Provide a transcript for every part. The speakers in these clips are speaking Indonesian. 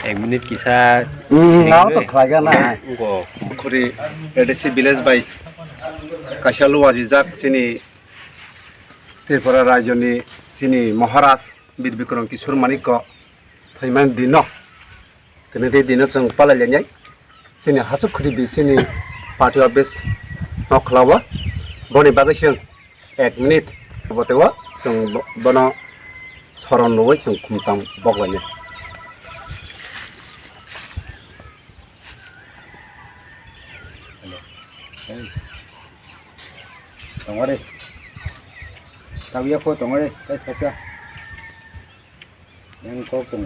1 minute kisah Ngau to khlaiga na. Go khuri ADC village by Kashalu Wajizak sini Tripura Rajoni sini Maharaj Bir Bikram Kishore Manik Thaiman dino kene de dino sang pala lenyai sini hasuk khuri bi sini party office nokhlawa boni bagai sing 1 minute botewa sing bono soron loi sing khumtang boglanya Tong ore. Tawiya ko tong ore. Kai sakya. Yang ko pung.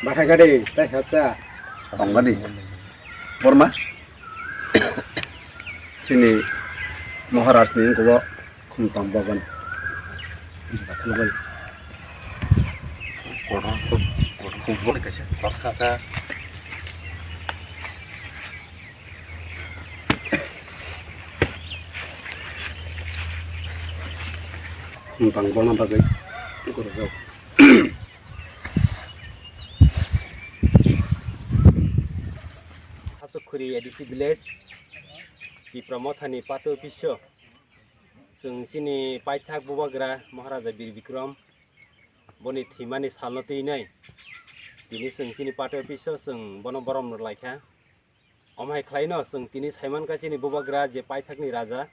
Bahasa gade, kai sakya. tong gadi borma sini Maharaj ni ko khumtang bogan lugai orang tuh kubur kasih kata khumtang bogan bagai ko ro Hasukuri edisi village di Pramothani Pato Pisho sing sini paithak bubagra Maharaja Bir Bikram boni thimani salno teinai tini sing sini Pato Pisho sing bono borom laika omhai khlaino sing tini saiman ka sini bubagra je paithakni raja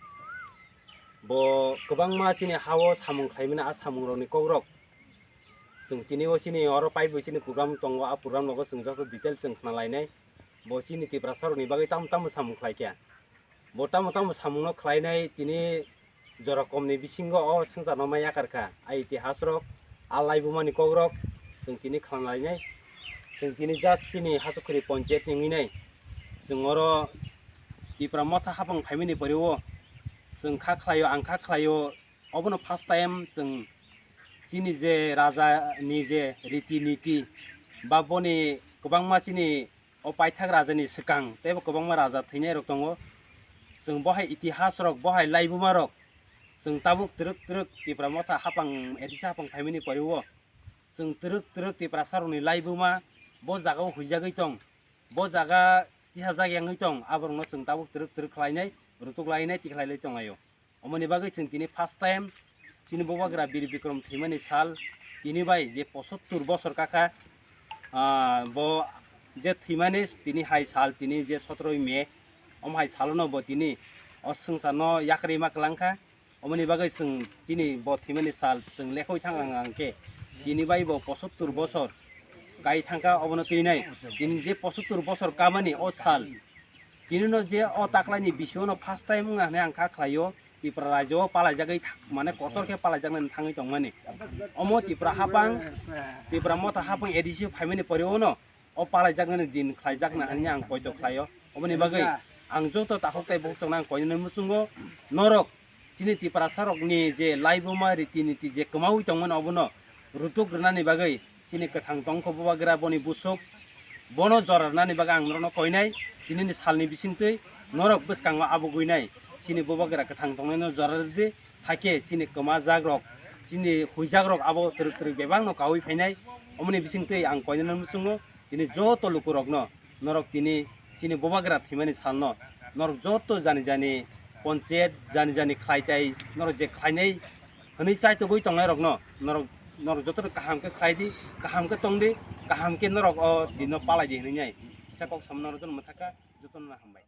bo kobang ma sini hawo samung khlaimina a samung roni kogrok sing tini o sini oro paibo sini program tongo a program logo sing joto detail sing khnalainai bo sini ti prasaroni bagai tam samung khlaikya bo tam samungno khlainai tini jorokomni bisingo o singjarno mai akarka ai itihas rok alai bumani kogrok sing tini khlalainai sing tini jas sini Hasukuri panchayat ninginai sing oro ti pramotha hapang phaimini pariwo sing kha khlayo ang kha khlayo obono first time sing sini je raja ni je riti niti baboni kobangma sini o paithak raja ni sikang tebo kobangma raja thainai rok tongo sing bohai itihas rok bohai laibuma rok sing tabuk truk ti pramotha hapang edisa hapang phaimini pariwo sing truk ti prasaroni laibuma bo jagao huijagoi tong bo jaga ihajak yangai tong aborno sing tabuk truk khlainai rutuk lainai ti khlailai tong ayo omoni bagai sing tini first time sini bobagra Bir Bikram thimani sal tini bai je 75 বছর kaka bo je thimani tini hai sal tini je 17 May hai salono bo tini osungsano yakri maklangka omoni bagai sing tini bo thimani sal sing lekhoi thangangke tini bai bo 75 বছর gai thangka obono tinai tini je 75 বছর kamani o sal tini no je o taklani bisiono first time ngane angka khlayo tipra rajo palajagai mane kotor ke palajagna thangi tong mane omo tipra hapang tipra mota hapang edisi phaimani pariono o palajagna din khlaijagna hanya ang poito khlayo omoni bagai ang joto tahokai boktong nang koino musungo norok sini tipra sarok ni je laibuma ritiniti je kemaui tong mane obono rutuk rnani bagai sini kathang tongko bubagra boni busuk bono jorarnani bagai ang rono koinai sini ni salni bisingtei norok beskangwa abuguinai sini bobagra kathang tongnai jorardi hake sini kema jagrok sini huijagrok abo truk bebang no kawi phainai omoni bisingtei ang koino musungo tini joto lukurokno norok tini sini bobagra thimani salno norok joto jani panchayat jani khlaitai norok je khlainai hini chai to goi tongnai rokno norok joto kaham ke khlaidi kaham ke tongdi kaham ke norok o dino palai di hini nyai sakok samnor jon mathaka joto na hambai